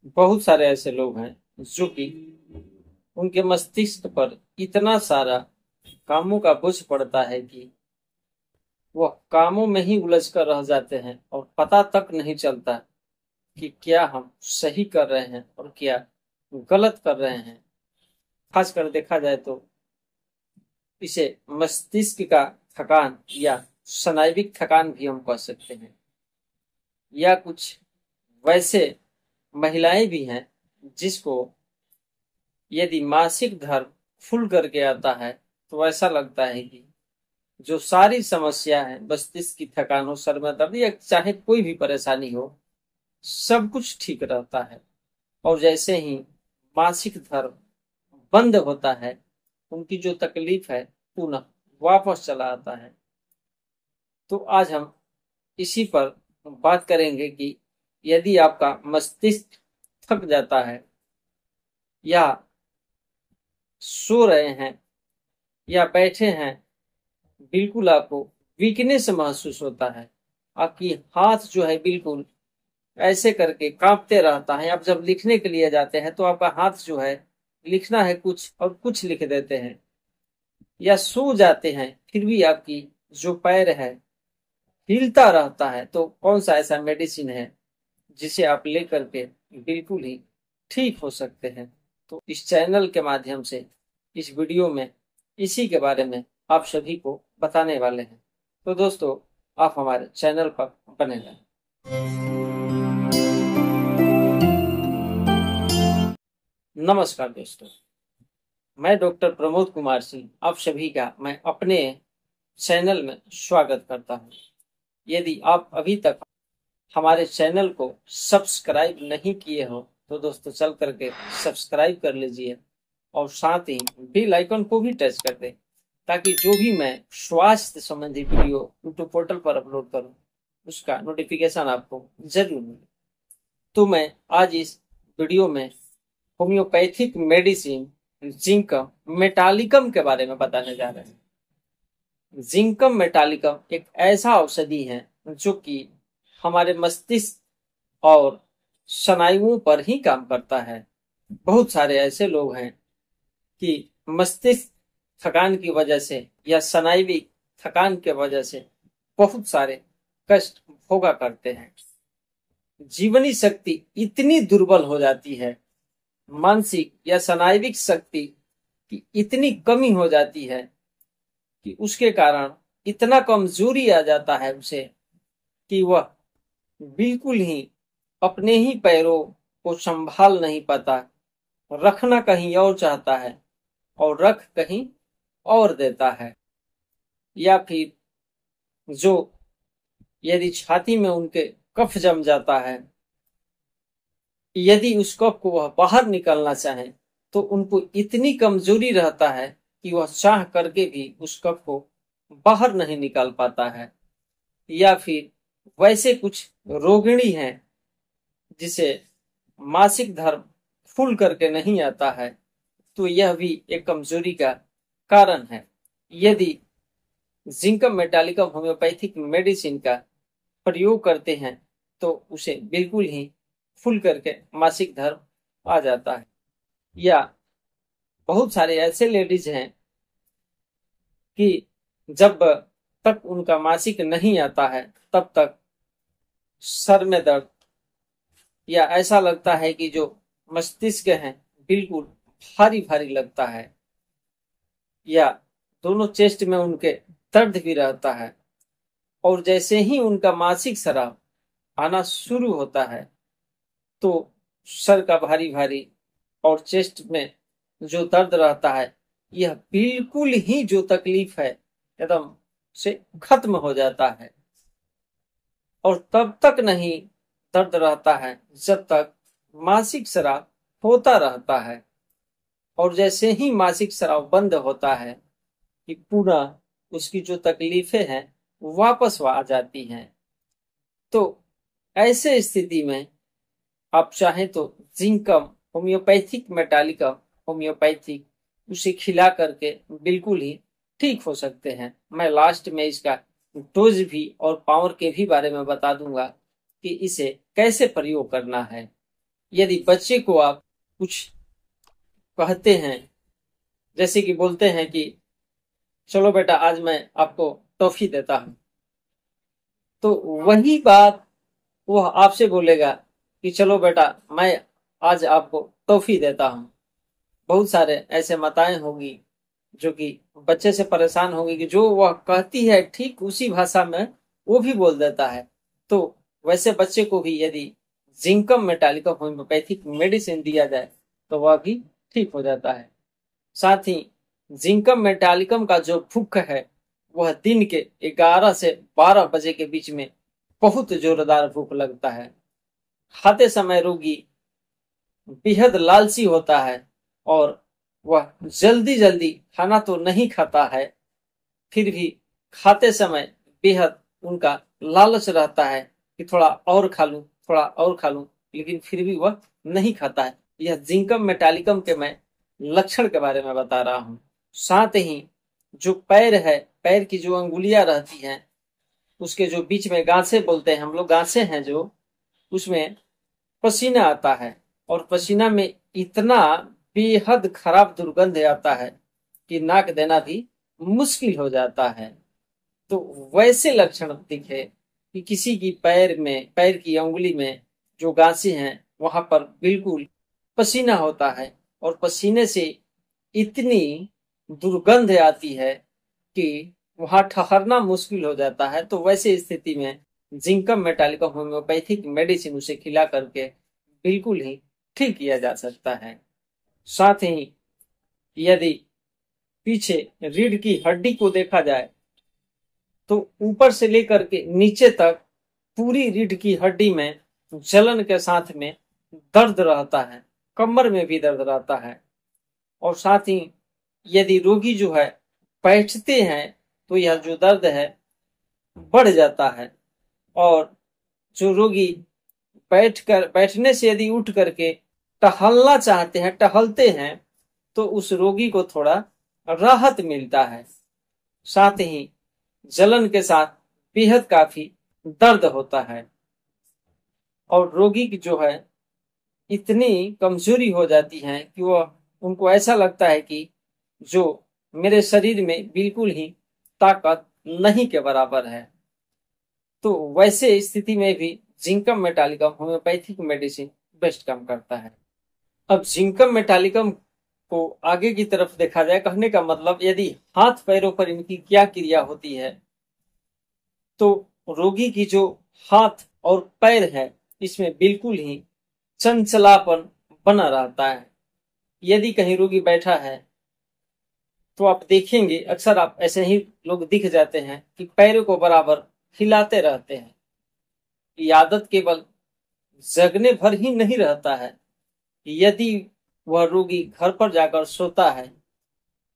बहुत सारे ऐसे लोग हैं जो कि उनके मस्तिष्क पर इतना सारा कामों का बोझ पड़ता है कि वह कामों में ही उलझ कर रह जाते हैं और पता तक नहीं चलता कि क्या हम सही कर रहे हैं और क्या गलत कर रहे हैं। खासकर देखा जाए तो इसे मस्तिष्क का थकान या स्नायुविक थकान भी हम कह सकते हैं। या कुछ वैसे महिलाएं भी हैं जिसको यदि मासिक धर्म फूल करके आता है तो ऐसा लगता है कि जो सारी समस्या है, मस्तिष्क की थकान हो, सर में दर्द या चाहे कोई भी परेशानी हो, सब कुछ ठीक रहता है। और जैसे ही मासिक धर्म बंद होता है, उनकी जो तकलीफ है पुनः वापस चला आता है। तो आज हम इसी पर बात करेंगे कि यदि आपका मस्तिष्क थक जाता है या सो रहे हैं या बैठे हैं, बिल्कुल आपको वीकनेस महसूस होता है, आपकी हाथ जो है बिल्कुल ऐसे करके कांपते रहता है। आप जब लिखने के लिए जाते हैं तो आपका हाथ जो है, लिखना है कुछ और कुछ लिख देते हैं। या सो जाते हैं फिर भी आपकी जो पैर है हिलता रहता है। तो कौन सा ऐसा मेडिसिन है जिसे आप लेकर के बिल्कुल ही ठीक हो सकते हैं। तो इस चैनल के माध्यम से इस वीडियो में इसी के बारे में आप सभी को बताने वाले हैं। तो दोस्तों, आप हमारे चैनल पर बने रहें। नमस्कार दोस्तों, मैं डॉक्टर प्रमोद कुमार सिंह आप सभी का मैं अपने चैनल में स्वागत करता हूं। यदि आप अभी तक हमारे चैनल को सब्सक्राइब नहीं किए हो तो दोस्तों चल करके सब्सक्राइब कर लीजिए और साथ ही बेल आइकन को भी टच कर दें, ताकि जो भी मैं स्वास्थ्य संबंधी वीडियो यूट्यूब पोर्टल पर अपलोड करूं उसका नोटिफिकेशन आपको जरूर मिले। तो मैं आज इस वीडियो में होम्योपैथिक मेडिसिन जिंकम मेटालिकम के बारे में बताने जा रहे हैं। जिंकम मेटालिकम एक ऐसा औषधि है जो कि हमारे मस्तिष्क और स्नायुओं पर ही काम करता है। बहुत सारे ऐसे लोग हैं कि मस्तिष्क थकान की वजह से या स्नायुविक थकान के वजह से बहुत सारे कष्ट भोगा करते हैं। जीवनी शक्ति इतनी दुर्बल हो जाती है, मानसिक या स्नायुविक शक्ति की इतनी कमी हो जाती है कि उसके कारण इतना कमजोरी आ जाता है उसे कि वह बिल्कुल ही अपने ही पैरों को संभाल नहीं पाता, रखना कहीं और चाहता है और रख कहीं और देता है। या फिर जो यदि छाती में उनके कफ जम जाता है, यदि उस कफ को वह बाहर निकालना चाहे तो उनको इतनी कमजोरी रहता है कि वह चाह करके भी उस कफ को बाहर नहीं निकाल पाता है। या फिर वैसे कुछ रोगिणी हैं जिसे मासिक धर्म फूल करके नहीं आता है, तो यह भी एक कमजोरी का कारण है। यदि जिंकम मेटालिकम होम्योपैथिक मेडिसिन का प्रयोग करते हैं तो उसे बिल्कुल ही फूल करके मासिक धर्म आ जाता है। या बहुत सारे ऐसे लेडीज हैं कि जब तक उनका मासिक नहीं आता है तब तक सर में दर्द या ऐसा लगता है कि जो मस्तिष्क है बिल्कुल भारी भारी लगता है, या दोनों चेस्ट में उनके दर्द भी रहता है। और जैसे ही उनका मासिक स्राव आना शुरू होता है तो सर का भारी भारी और चेस्ट में जो दर्द रहता है, यह बिल्कुल ही जो तकलीफ है एकदम से खत्म हो जाता है। और तब तक नहीं दर्द रहता है जब तक मासिक स्राव होता रहता है। और जैसे ही मासिक स्राव बंद होता है कि पुनः उसकी जो तकलीफें हैं वापस आ जाती हैं। तो ऐसे स्थिति में आप चाहें तो जिंकम होम्योपैथिक मेटालिकम होम्योपैथिक उसे खिला करके बिल्कुल ही ठीक हो सकते हैं। मैं लास्ट में इसका डोज भी और पावर के भी बारे में बता दूंगा कि इसे कैसे प्रयोग करना है। यदि बच्चे को आप कुछ कहते हैं, जैसे कि बोलते हैं कि चलो बेटा आज मैं आपको टॉफी देता हूं, तो वही बात वह आपसे बोलेगा कि चलो बेटा मैं आज आपको टॉफी देता हूं। बहुत सारे ऐसे माताएं होगी जो कि बच्चे से परेशान होगी कि जो वह कहती है ठीक उसी भाषा में वो भी बोल देता है। तो वैसे बच्चे को भी यदि जिंकम मेटालिकम होम्योपैथिक मेडिसिन दिया जाए तो वह भी ठीक हो जाता है। साथ ही जिंकम मेटालिकम का जो भूख है वह दिन के 11 से 12 बजे के बीच में बहुत जोरदार भूख लगता है। खाते समय रोगी बेहद लालची होता है और वह जल्दी जल्दी खाना तो नहीं खाता है, फिर भी खाते समय बेहद उनका लालच रहता है कि थोड़ा और खा लूं, थोड़ा और खा लूं, लेकिन फिर भी वह नहीं खाता है। यह जिंकम मेटालिकम के मैं लक्षण के बारे में बता रहा हूं। साथ ही जो पैर है, पैर की जो अंगुलियां रहती हैं उसके जो बीच में गांसे बोलते हैं हम लोग, गांसे हैं जो, उसमें पसीना आता है और पसीना में इतना बेहद खराब दुर्गंध आता है कि नाक देना भी मुश्किल हो जाता है। तो वैसे लक्षण दिखे कि किसी की पैर में, पैर की अंगुली में जो गांसे हैं वहां पर बिल्कुल पसीना होता है और पसीने से इतनी दुर्गंध आती है कि वहां ठहरना मुश्किल हो जाता है। तो वैसे स्थिति में जिंकम मेटालिकम होम्योपैथिक मेडिसिन उसे खिला करके बिल्कुल ही ठीक किया जा सकता है। साथ ही यदि पीछे रीढ़ की हड्डी को देखा जाए तो ऊपर से लेकर के नीचे तक पूरी रीढ़ की हड्डी में जलन के साथ में दर्द रहता है, कमर में भी दर्द रहता है। और साथ ही यदि रोगी जो है बैठते हैं तो यह जो दर्द है बढ़ जाता है। और जो रोगी बैठने से यदि उठ करके टहलना चाहते हैं, टहलते हैं, तो उस रोगी को थोड़ा राहत मिलता है। साथ ही जलन के साथ बेहद काफी दर्द होता है और रोगी की जो है इतनी कमजोरी हो जाती है कि वह, उनको ऐसा लगता है कि जो मेरे शरीर में बिल्कुल ही ताकत नहीं के बराबर है। तो वैसे स्थिति में भी जिंकम मेटालिकम होम्योपैथिक मेडिसिन बेस्ट काम करता है। अब जिंकम मेटालिकम को आगे की तरफ देखा जाए, कहने का मतलब यदि हाथ पैरों पर इनकी क्या क्रिया होती है, तो रोगी की जो हाथ और पैर है इसमें बिल्कुल ही चंचलापन बना रहता है। यदि कहीं रोगी बैठा है तो आप देखेंगे अक्सर आप ऐसे ही लोग दिख जाते हैं कि पैरों को बराबर हिलाते रहते हैं। ये आदत केवल जगने भर ही नहीं रहता है, यदि वह रोगी घर पर जाकर सोता है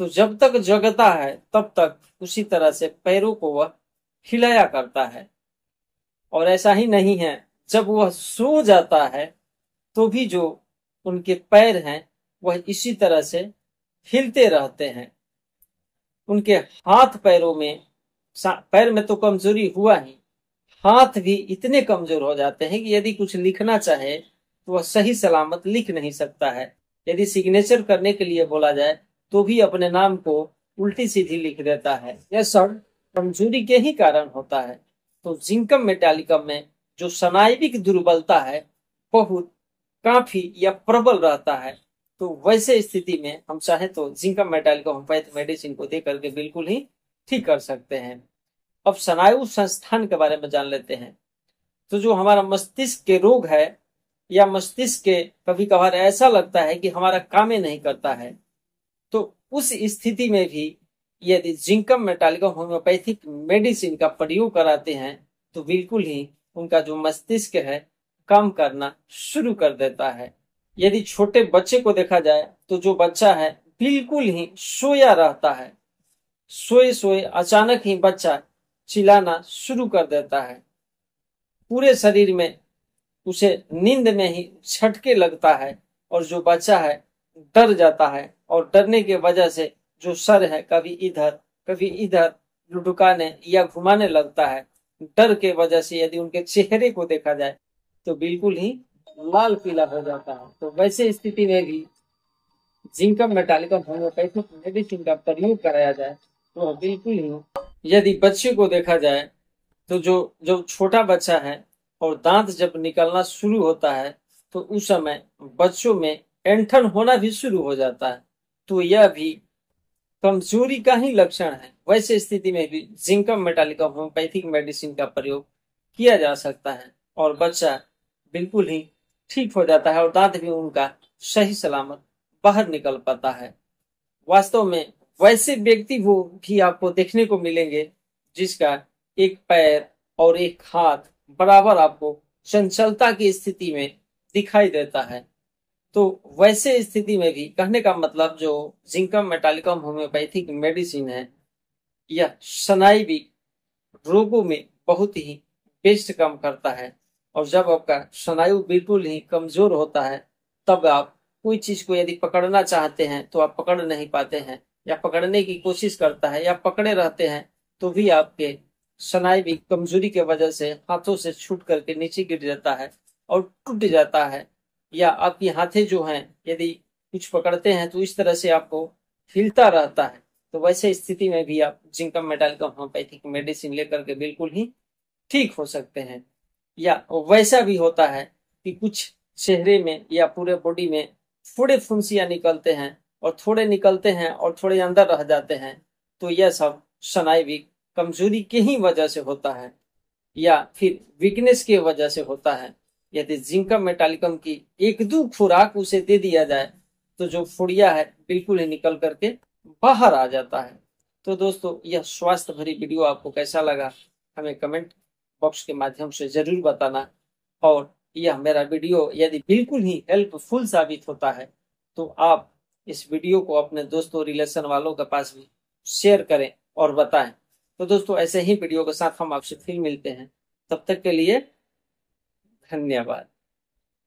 तो जब तक जगता है तब तक उसी तरह से पैरों को वह हिलाया करता है। और ऐसा ही नहीं है, जब वह सो जाता है तो भी जो उनके पैर हैं वह इसी तरह से हिलते रहते हैं। उनके हाथ पैरों में, पैर में तो कमजोरी हुआ ही, हाथ भी इतने कमजोर हो जाते हैं कि यदि कुछ लिखना चाहे तो वह सही सलामत लिख नहीं सकता है। यदि सिग्नेचर करने के लिए बोला जाए तो भी अपने नाम को उल्टी सीधी लिख देता है। यह सब कमजोरी के ही कारण होता है। तो जिंकम मेटालिकम में जो स्नायुविक दुर्बलता है बहुत काफी या प्रबल रहता है। तो वैसे स्थिति में हम चाहे तो जिंकम मेटालिकम होम्योपैथिक मेडिसिन को दे करके बिल्कुल ही ठीक कर सकते हैं। अब स्नायु संस्थान के बारे में जान लेते हैं। तो जो हमारा मस्तिष्क के रोग है या मस्तिष्क के कभी कभार ऐसा लगता है कि हमारा काम ही नहीं करता है, तो उस स्थिति में भी यदि जिंकम मेटालिकम होम्योपैथिक मेडिसिन का प्रयोग कराते हैं तो बिल्कुल ही उनका जो मस्तिष्क है काम करना शुरू कर देता है। यदि छोटे बच्चे को देखा जाए तो जो बच्चा है बिल्कुल ही सोया रहता है, सोए सोए अचानक ही बच्चा चिल्लाना शुरू कर देता है, पूरे शरीर में उसे नींद में ही झटके लगता है और जो बच्चा है डर जाता है और डरने की वजह से जो सर है कभी इधर लुढ़काने या घुमाने लगता है। डर के वजह से यदि उनके चेहरे को देखा जाए तो बिल्कुल ही लाल पीला हो जाता है। तो वैसे स्थिति में भी जिंकम मेटालिकम होम्योपैथिक मेडिसिन का प्रयोग कराया जाए तो बिल्कुल ही, यदि बच्चे को देखा जाए तो जो जो छोटा बच्चा है और दांत जब निकलना शुरू होता है तो उस समय बच्चों में ऐंठन होना भी शुरू हो जाता है, तो यह भी कमजोरी का ही लक्षण है। वैसे स्थिति में भी जिंकम मेटालिकम होम्योपैथिक मेडिसिन का प्रयोग किया जा सकता है और बच्चा बिल्कुल ही ठीक हो जाता है और दांत भी उनका सही सलामत बाहर निकल पाता है। वास्तव में वैसे व्यक्ति वो भी आपको देखने को मिलेंगे जिसका एक पैर और एक हाथ बराबर आपको चंचलता की स्थिति में दिखाई देता है। तो वैसे स्थिति में भी कहने का मतलब जो जिंकम मेटालिकम होम्योपैथिक मेडिसिन है यह स्नायुविक रोगों में बहुत ही बेस्ट काम करता है। और जब आपका स्नायु बिल्कुल ही कमजोर होता है तब आप कोई चीज को यदि पकड़ना चाहते हैं तो आप पकड़ नहीं पाते हैं, या पकड़ने की कोशिश करता है या पकड़े रहते हैं तो भी आपके स्नायुविक कमजोरी की वजह से हाथों से छूट करके नीचे गिर जाता है और टूट जाता है। या आपकी हाथें जो हैं यदि कुछ पकड़ते हैं तो इस तरह से आपको हिलता रहता है। तो वैसे स्थिति में भी आप जिंकम मेटालिकम होम्योपैथिक मेडिसिन लेकर के बिल्कुल ही ठीक हो सकते हैं। या वैसा भी होता है कि कुछ चेहरे में या पूरे बॉडी में थोड़े फुंसियां निकलते हैं और थोड़े निकलते हैं और थोड़े अंदर रह जाते हैं, तो यह सब स्नायुविक कमजोरी के ही वजह से होता है या फिर वीकनेस की वजह से होता है। यदि जिंकम मेटालिकम की एक दो खुराक उसे दे दिया जाए तो जो फुड़िया है बिल्कुल ही निकल करके बाहर आ जाता है। तो दोस्तों यह स्वास्थ्य भरी वीडियो आपको कैसा लगा हमें कमेंट बॉक्स के माध्यम से जरूर बताना। और यह मेरा वीडियो यदि बिल्कुल ही हेल्पफुल साबित होता है तो आप इस वीडियो को अपने दोस्तों रिलेशन वालों के पास भी शेयर करें और बताएं। तो दोस्तों ऐसे ही वीडियो के साथ हम आपसे फिर मिलते हैं, तब तक के लिए धन्यवाद।